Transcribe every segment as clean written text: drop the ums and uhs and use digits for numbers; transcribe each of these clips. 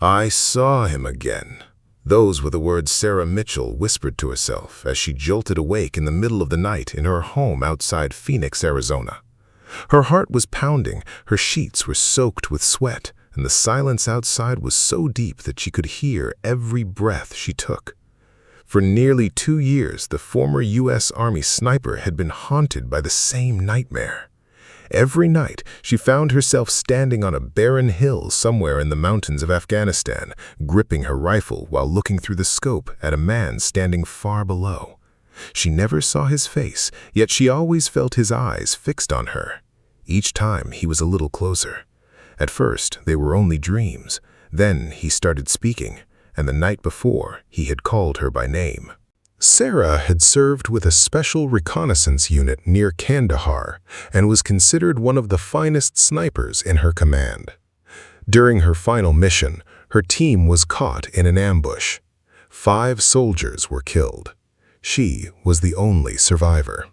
I saw him again. Those were the words Sarah Mitchell whispered to herself as she jolted awake in the middle of the night in her home outside Phoenix, Arizona. Her heart was pounding, her sheets were soaked with sweat, and the silence outside was so deep that she could hear every breath she took. For nearly 2 years, the former U.S. Army sniper had been haunted by the same nightmare. Every night, she found herself standing on a barren hill somewhere in the mountains of Afghanistan, gripping her rifle while looking through the scope at a man standing far below. She never saw his face, yet she always felt his eyes fixed on her. Each time, he was a little closer. At first, they were only dreams. Then he started speaking, and the night before, he had called her by name. Sarah had served with a special reconnaissance unit near Kandahar and was considered one of the finest snipers in her command. During her final mission, her team was caught in an ambush. 5 soldiers were killed. She was the only survivor.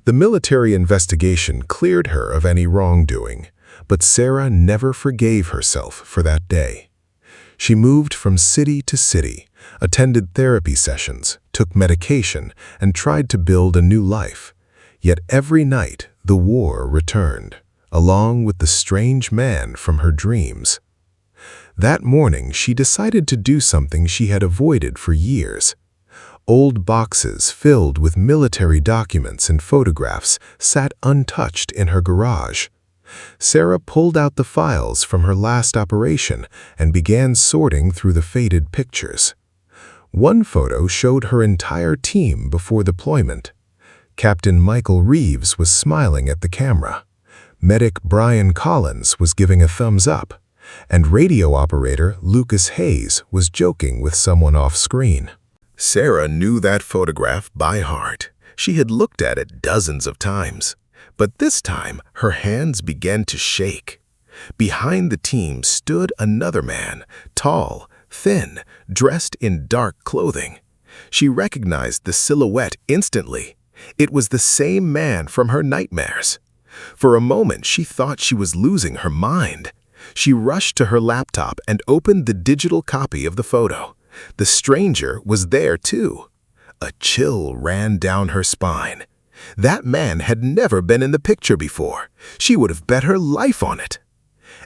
The military investigation cleared her of any wrongdoing, but Sarah never forgave herself for that day. She moved from city to city, attended therapy sessions, took medication, and tried to build a new life. Yet every night, the war returned, along with the strange man from her dreams. That morning, she decided to do something she had avoided for years. Old boxes filled with military documents and photographs sat untouched in her garage. Sarah pulled out the files from her last operation and began sorting through the faded pictures. One photo showed her entire team before deployment. Captain Michael Reeves was smiling at the camera. Medic Brian Collins was giving a thumbs up, and radio operator Lucas Hayes was joking with someone off-screen. Sarah knew that photograph by heart. She had looked at it dozens of times. But this time, her hands began to shake. Behind the team stood another man, tall, thin, dressed in dark clothing. She recognized the silhouette instantly. It was the same man from her nightmares. For a moment, she thought she was losing her mind. She rushed to her laptop and opened the digital copy of the photo. The stranger was there too. A chill ran down her spine. That man had never been in the picture before. She would have bet her life on it.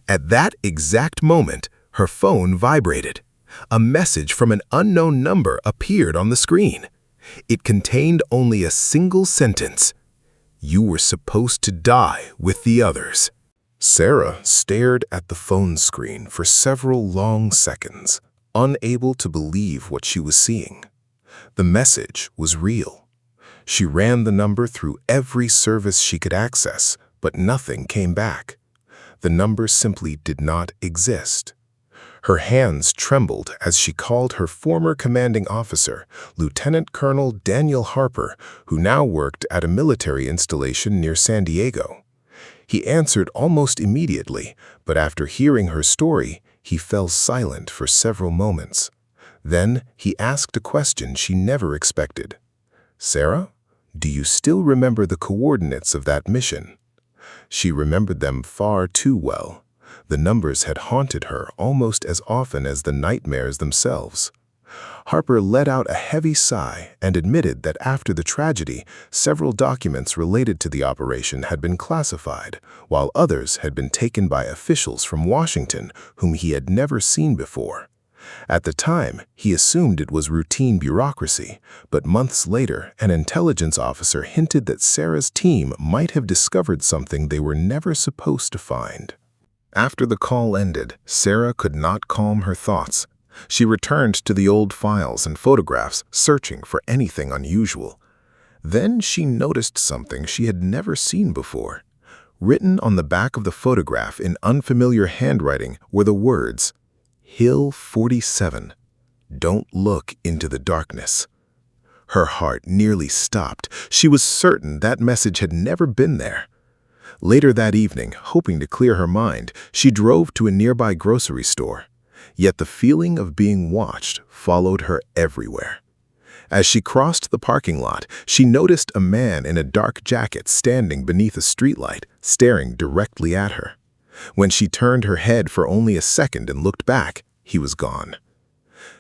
At that exact moment, her phone vibrated. A message from an unknown number appeared on the screen. It contained only a single sentence. "You were supposed to die with the others." Sarah stared at the phone screen for several long seconds, unable to believe what she was seeing. The message was real. She ran the number through every service she could access, but nothing came back. The number simply did not exist. Her hands trembled as she called her former commanding officer, Lieutenant Colonel Daniel Harper, who now worked at a military installation near San Diego. He answered almost immediately, but after hearing her story, he fell silent for several moments. Then he asked a question she never expected. "Sarah, do you still remember the coordinates of that mission?" She remembered them far too well. The numbers had haunted her almost as often as the nightmares themselves. Harper let out a heavy sigh and admitted that after the tragedy, several documents related to the operation had been classified, while others had been taken by officials from Washington whom he had never seen before. At the time, he assumed it was routine bureaucracy, but months later, an intelligence officer hinted that Sarah's team might have discovered something they were never supposed to find. After the call ended, Sarah could not calm her thoughts. She returned to the old files and photographs, searching for anything unusual. Then she noticed something she had never seen before. Written on the back of the photograph in unfamiliar handwriting were the words, "Hill 47. Don't look into the darkness." Her heart nearly stopped. She was certain that message had never been there. Later that evening, hoping to clear her mind, she drove to a nearby grocery store. Yet the feeling of being watched followed her everywhere. As she crossed the parking lot, she noticed a man in a dark jacket standing beneath a streetlight, staring directly at her. When she turned her head for only a second and looked back, he was gone.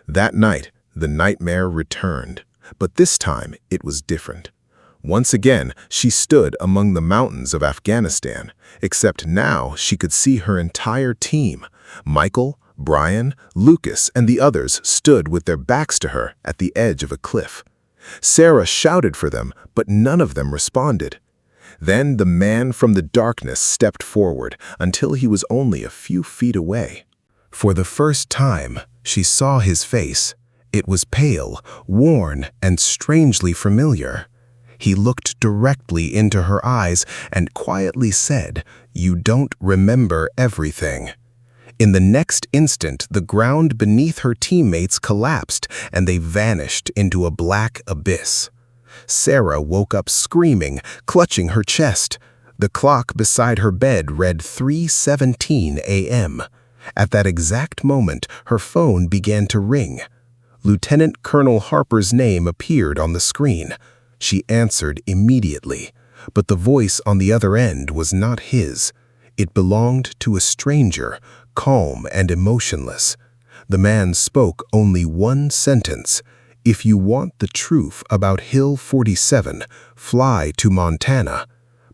That night, the nightmare returned, but this time it was different. Once again, she stood among the mountains of Afghanistan, except now she could see her entire team. Michael, Brian, Lucas, and the others stood with their backs to her at the edge of a cliff. Sarah shouted for them, but none of them responded. Then the man from the darkness stepped forward until he was only a few feet away. For the first time, she saw his face. It was pale, worn, and strangely familiar. He looked directly into her eyes and quietly said, "You don't remember everything." In the next instant, the ground beneath her teammates collapsed and they vanished into a black abyss. Sarah woke up screaming, clutching her chest. The clock beside her bed read 3:17 a.m. At that exact moment, her phone began to ring. Lieutenant Colonel Harper's name appeared on the screen. She answered immediately, but the voice on the other end was not his. It belonged to a stranger, calm and emotionless. The man spoke only one sentence: "If you want the truth about Hill 47, fly to Montana.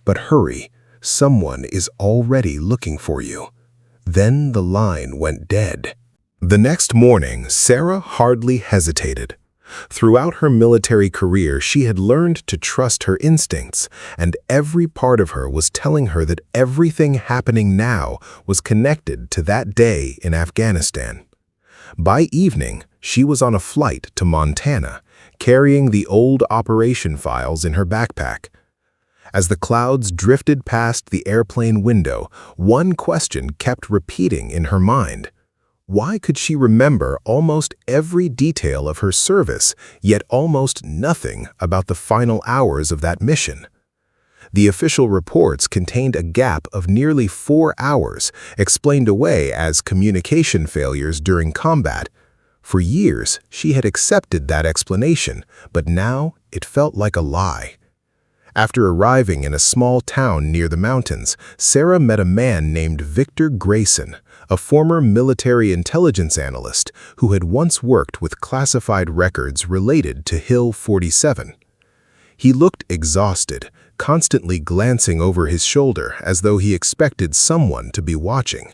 But hurry, someone is already looking for you." Then the line went dead. The next morning, Sarah hardly hesitated. Throughout her military career, she had learned to trust her instincts, and every part of her was telling her that everything happening now was connected to that day in Afghanistan. By evening, she was on a flight to Montana, carrying the old operation files in her backpack. As the clouds drifted past the airplane window, one question kept repeating in her mind. Why could she remember almost every detail of her service, yet almost nothing about the final hours of that mission? The official reports contained a gap of nearly 4 hours, explained away as communication failures during combat. For years, she had accepted that explanation, but now it felt like a lie. After arriving in a small town near the mountains, Sarah met a man named Victor Grayson, a former military intelligence analyst who had once worked with classified records related to Hill 47. He looked exhausted, constantly glancing over his shoulder as though he expected someone to be watching.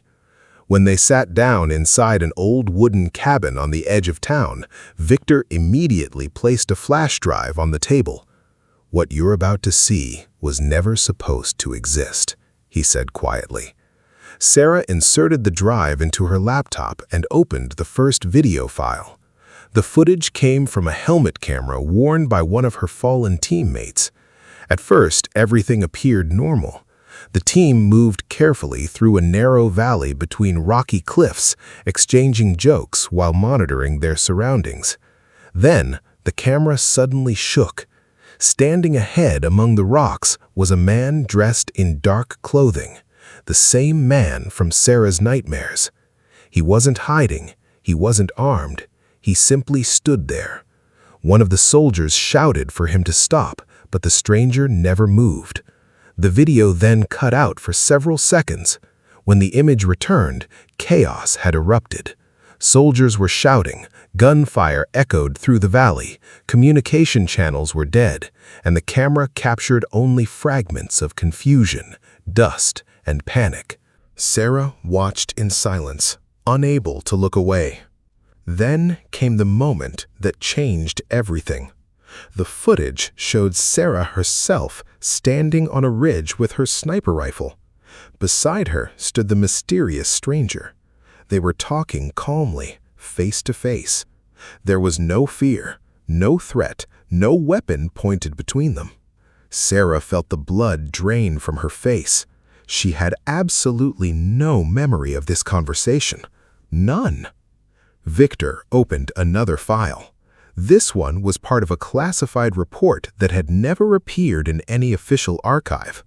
When they sat down inside an old wooden cabin on the edge of town, Victor immediately placed a flash drive on the table. "What you're about to see was never supposed to exist," he said quietly. Sarah inserted the drive into her laptop and opened the first video file. The footage came from a helmet camera worn by one of her fallen teammates. At first, everything appeared normal. The team moved carefully through a narrow valley between rocky cliffs, exchanging jokes while monitoring their surroundings. Then, the camera suddenly shook. Standing ahead among the rocks was a man dressed in dark clothing, the same man from Sarah's nightmares. He wasn't hiding, he wasn't armed, he simply stood there. One of the soldiers shouted for him to stop, but the stranger never moved. The video then cut out for several seconds. When the image returned, chaos had erupted. Soldiers were shouting, gunfire echoed through the valley, communication channels were dead, and the camera captured only fragments of confusion, dust, and panic. Sarah watched in silence, unable to look away. Then came the moment that changed everything. The footage showed Sarah herself standing on a ridge with her sniper rifle. Beside her stood the mysterious stranger. They were talking calmly, face to face. There was no fear, no threat, no weapon pointed between them. Sarah felt the blood drain from her face. She had absolutely no memory of this conversation. None. Victor opened another file. This one was part of a classified report that had never appeared in any official archive.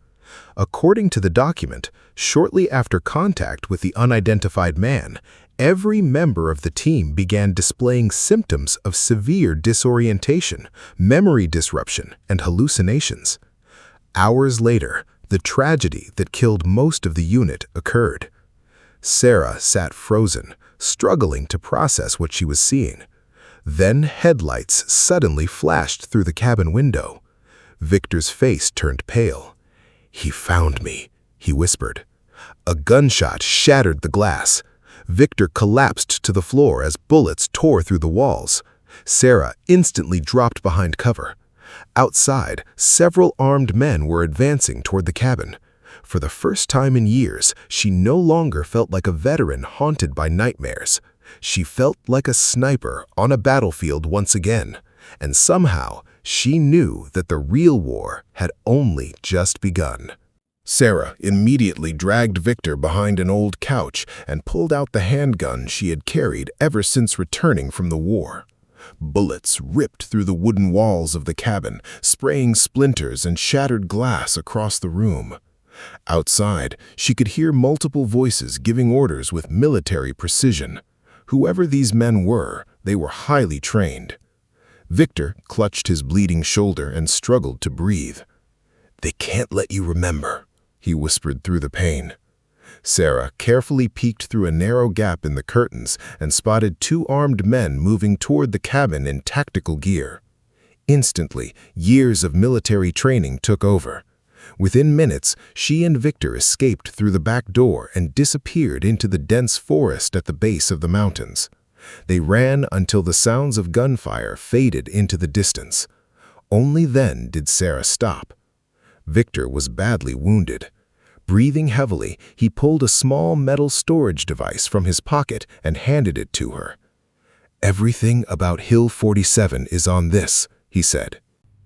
According to the document, shortly after contact with the unidentified man, every member of the team began displaying symptoms of severe disorientation, memory disruption, and hallucinations. Hours later, the tragedy that killed most of the unit occurred. Sarah sat frozen, struggling to process what she was seeing. Then headlights suddenly flashed through the cabin window. Victor's face turned pale. "He found me," he whispered. A gunshot shattered the glass. Victor collapsed to the floor as bullets tore through the walls. Sarah instantly dropped behind cover. Outside, several armed men were advancing toward the cabin. For the first time in years, she no longer felt like a veteran haunted by nightmares. She felt like a sniper on a battlefield once again, and somehow she knew that the real war had only just begun. Sarah immediately dragged Victor behind an old couch and pulled out the handgun she had carried ever since returning from the war. Bullets ripped through the wooden walls of the cabin, spraying splinters and shattered glass across the room. Outside, she could hear multiple voices giving orders with military precision. Whoever these men were, they were highly trained. Victor clutched his bleeding shoulder and struggled to breathe. "They can't let you remember," he whispered through the pain. Sarah carefully peeked through a narrow gap in the curtains and spotted two armed men moving toward the cabin in tactical gear. Instantly, years of military training took over. Within minutes, she and Victor escaped through the back door and disappeared into the dense forest at the base of the mountains. They ran until the sounds of gunfire faded into the distance. Only then did Sarah stop. Victor was badly wounded. Breathing heavily, he pulled a small metal storage device from his pocket and handed it to her. "Everything about Hill 47 is on this," he said.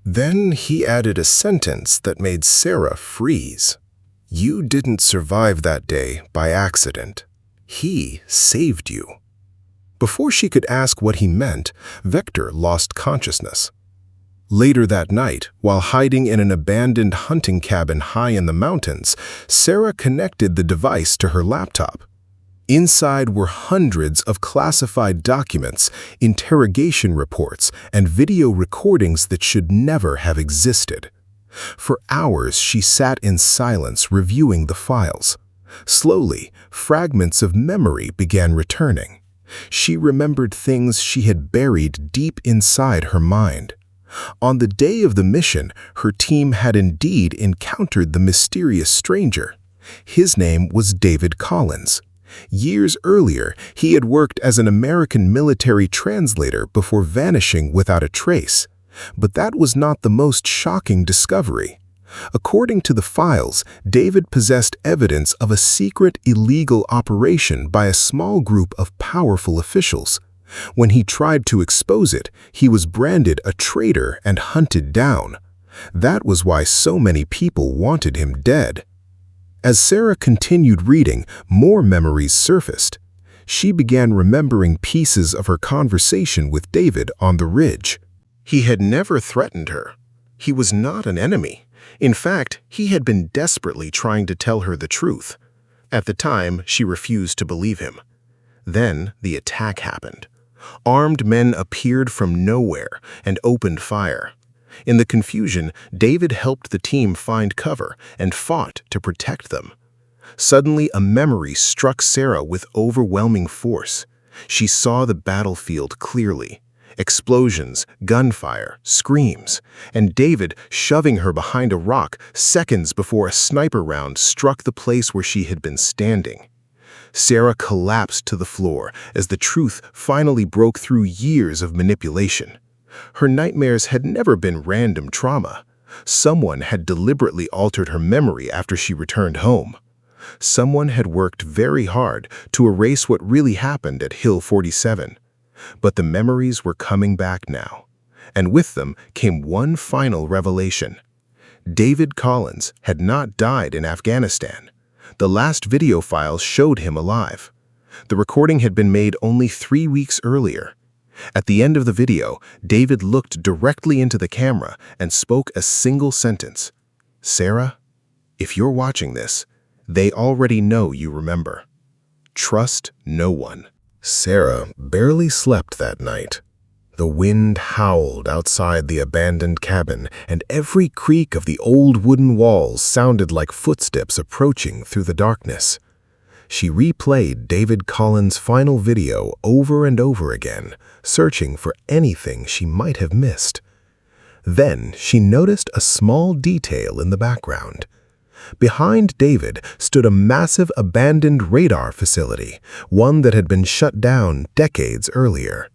Then he added a sentence that made Sarah freeze. "You didn't survive that day by accident. He saved you." Before she could ask what he meant, Victor lost consciousness. Later that night, while hiding in an abandoned hunting cabin high in the mountains, Sarah connected the device to her laptop. Inside were hundreds of classified documents, interrogation reports, and video recordings that should never have existed. For hours, she sat in silence reviewing the files. Slowly, fragments of memory began returning. She remembered things she had buried deep inside her mind. On the day of the mission, her team had indeed encountered the mysterious stranger. His name was David Collins. Years earlier, he had worked as an American military translator before vanishing without a trace. But that was not the most shocking discovery. According to the files, David possessed evidence of a secret illegal operation by a small group of powerful officials. When he tried to expose it, he was branded a traitor and hunted down. That was why so many people wanted him dead. As Sarah continued reading, more memories surfaced. She began remembering pieces of her conversation with David on the ridge. He had never threatened her. He was not an enemy. In fact, he had been desperately trying to tell her the truth. At the time, she refused to believe him. Then the attack happened. Armed men appeared from nowhere and opened fire. In the confusion, David helped the team find cover and fought to protect them. Suddenly, a memory struck Sarah with overwhelming force. She saw the battlefield clearly. Explosions, gunfire, screams, and David shoving her behind a rock seconds before a sniper round struck the place where she had been standing. Sarah collapsed to the floor as the truth finally broke through years of manipulation. Her nightmares had never been random trauma. Someone had deliberately altered her memory after she returned home. Someone had worked very hard to erase what really happened at Hill 47. But the memories were coming back now, and with them came one final revelation. David Collins had not died in Afghanistan. The last video files showed him alive. The recording had been made only 3 weeks earlier. At the end of the video, David looked directly into the camera and spoke a single sentence. "Sarah, if you're watching this, they already know you remember. Trust no one." Sarah barely slept that night. The wind howled outside the abandoned cabin, and every creak of the old wooden walls sounded like footsteps approaching through the darkness. She replayed David Collins' final video over and over again, searching for anything she might have missed. Then she noticed a small detail in the background. Behind David stood a massive abandoned radar facility, one that had been shut down decades earlier.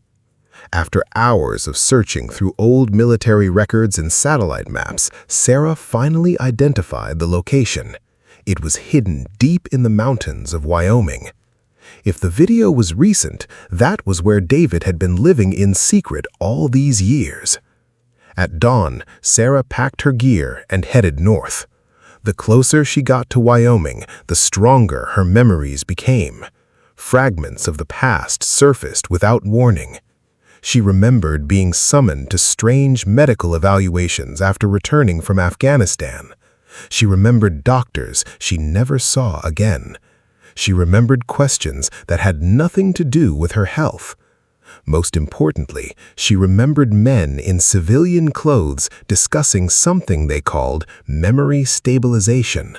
After hours of searching through old military records and satellite maps, Sarah finally identified the location. It was hidden deep in the mountains of Wyoming. If the video was recent, that was where David had been living in secret all these years. At dawn, Sarah packed her gear and headed north. The closer she got to Wyoming, the stronger her memories became. Fragments of the past surfaced without warning. She remembered being summoned to strange medical evaluations after returning from Afghanistan. She remembered doctors she never saw again. She remembered questions that had nothing to do with her health. Most importantly, she remembered men in civilian clothes discussing something they called memory stabilization.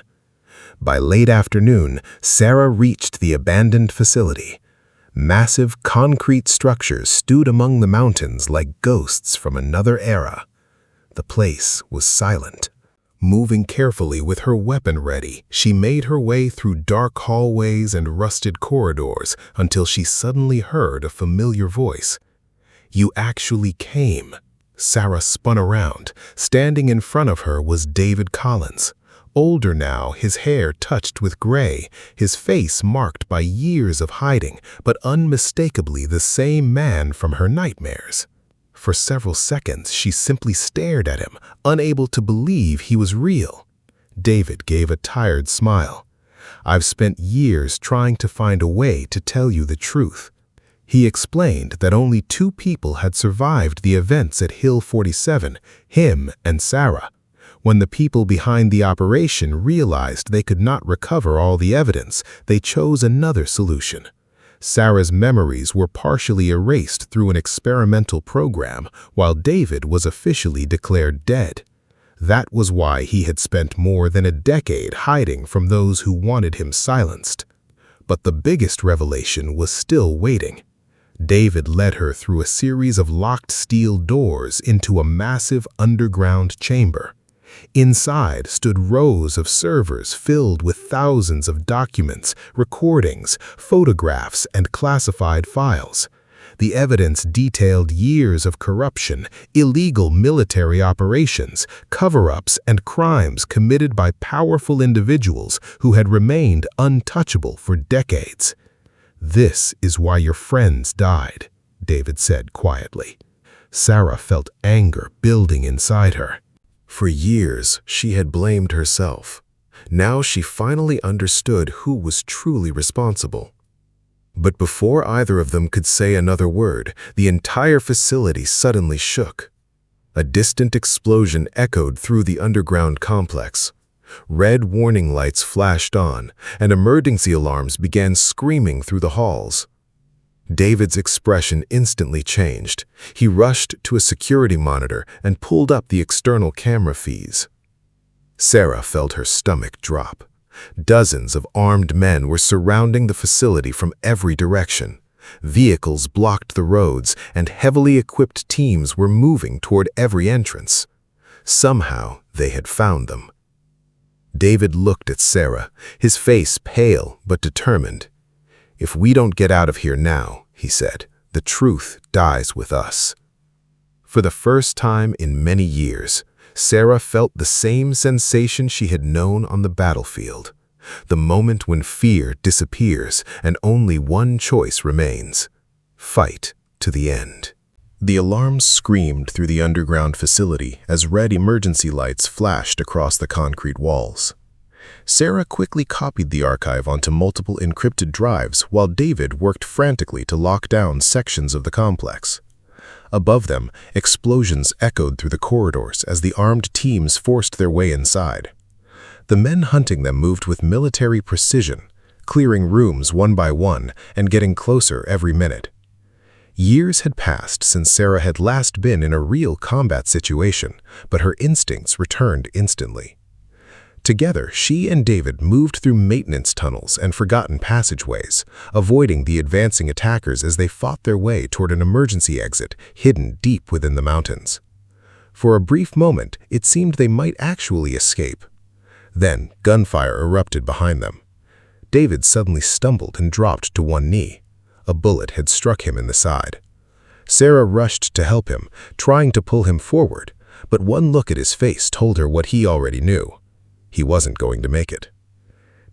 By late afternoon, Sarah reached the abandoned facility. Massive concrete structures stood among the mountains like ghosts from another era. The place was silent. Moving carefully with her weapon ready, she made her way through dark hallways and rusted corridors until she suddenly heard a familiar voice. "You actually came." Sarah spun around. Standing in front of her was David Collins. Older now, his hair touched with gray, his face marked by years of hiding, but unmistakably the same man from her nightmares. For several seconds, she simply stared at him, unable to believe he was real. David gave a tired smile. "I've spent years trying to find a way to tell you the truth." He explained that only 2 people had survived the events at Hill 47, him and Sarah. When the people behind the operation realized they could not recover all the evidence, they chose another solution. Sarah's memories were partially erased through an experimental program, while David was officially declared dead. That was why he had spent more than a decade hiding from those who wanted him silenced. But the biggest revelation was still waiting. David led her through a series of locked steel doors into a massive underground chamber. Inside stood rows of servers filled with thousands of documents, recordings, photographs, and classified files. The evidence detailed years of corruption, illegal military operations, cover-ups, and crimes committed by powerful individuals who had remained untouchable for decades. "This is why your friends died," David said quietly. Sarah felt anger building inside her. For years, she had blamed herself. Now she finally understood who was truly responsible. But before either of them could say another word, the entire facility suddenly shook. A distant explosion echoed through the underground complex. Red warning lights flashed on, and emergency alarms began screaming through the halls. David's expression instantly changed. He rushed to a security monitor and pulled up the external camera feeds. Sarah felt her stomach drop. Dozens of armed men were surrounding the facility from every direction. Vehicles blocked the roads, and heavily equipped teams were moving toward every entrance. Somehow, they had found them. David looked at Sarah, his face pale but determined. "If we don't get out of here now," he said, "the truth dies with us." For the first time in many years, Sarah felt the same sensation she had known on the battlefield. The moment when fear disappears and only one choice remains: fight to the end. The alarms screamed through the underground facility as red emergency lights flashed across the concrete walls. Sarah quickly copied the archive onto multiple encrypted drives while David worked frantically to lock down sections of the complex. Above them, explosions echoed through the corridors as the armed teams forced their way inside. The men hunting them moved with military precision, clearing rooms one by one and getting closer every minute. Years had passed since Sarah had last been in a real combat situation, but her instincts returned instantly. Together, she and David moved through maintenance tunnels and forgotten passageways, avoiding the advancing attackers as they fought their way toward an emergency exit hidden deep within the mountains. For a brief moment, it seemed they might actually escape. Then, gunfire erupted behind them. David suddenly stumbled and dropped to one knee. A bullet had struck him in the side. Sarah rushed to help him, trying to pull him forward, but one look at his face told her what he already knew. He wasn't going to make it.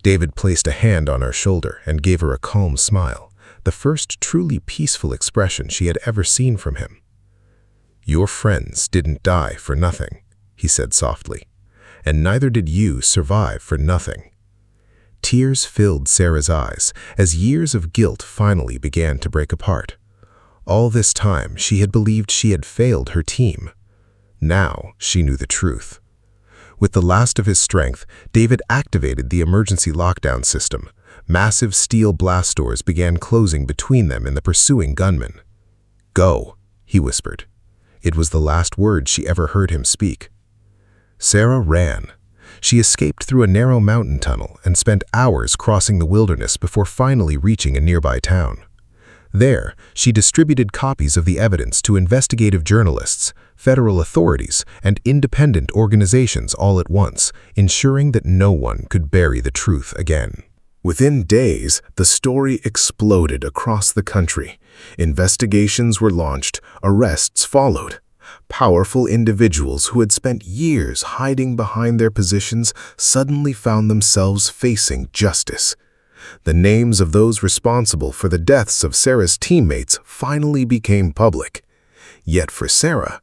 David placed a hand on her shoulder and gave her a calm smile, the first truly peaceful expression she had ever seen from him. "Your friends didn't die for nothing," he said softly, "and neither did you survive for nothing." Tears filled Sarah's eyes as years of guilt finally began to break apart. All this time, she had believed she had failed her team. Now, she knew the truth. With the last of his strength, David activated the emergency lockdown system. Massive steel blast doors began closing between them and the pursuing gunmen. "Go," he whispered. It was the last word she ever heard him speak. Sarah ran. She escaped through a narrow mountain tunnel and spent hours crossing the wilderness before finally reaching a nearby town. There, she distributed copies of the evidence to investigative journalists, federal authorities, and independent organizations all at once, ensuring that no one could bury the truth again. Within days, the story exploded across the country. Investigations were launched, arrests followed. Powerful individuals who had spent years hiding behind their positions suddenly found themselves facing justice. The names of those responsible for the deaths of Sarah's teammates finally became public. Yet for Sarah,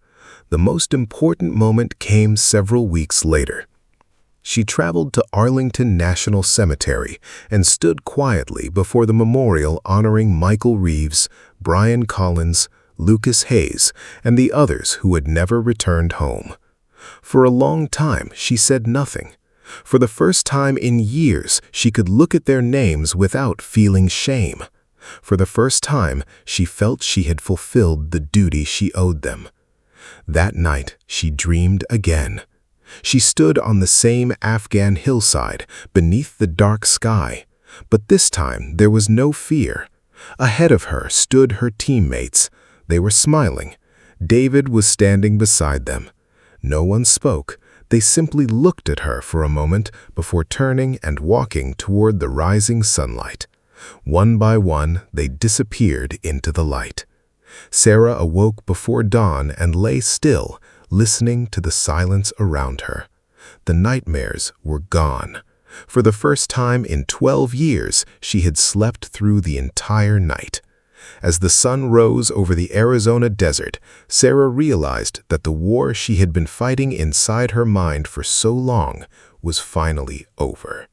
the most important moment came several weeks later. She traveled to Arlington National Cemetery and stood quietly before the memorial honoring Michael Reeves, Brian Collins, Lucas Hayes, and the others who had never returned home. For a long time, she said nothing. For the first time in years, she could look at their names without feeling shame. For the first time, she felt she had fulfilled the duty she owed them. That night, she dreamed again. She stood on the same Afghan hillside, beneath the dark sky. But this time, there was no fear. Ahead of her stood her teammates. They were smiling. David was standing beside them. No one spoke. They simply looked at her for a moment before turning and walking toward the rising sunlight. One by one, they disappeared into the light. Sarah awoke before dawn and lay still, listening to the silence around her. The nightmares were gone. For the first time in 12 years, she had slept through the entire night. As the sun rose over the Arizona desert, Sarah realized that the war she had been fighting inside her mind for so long was finally over.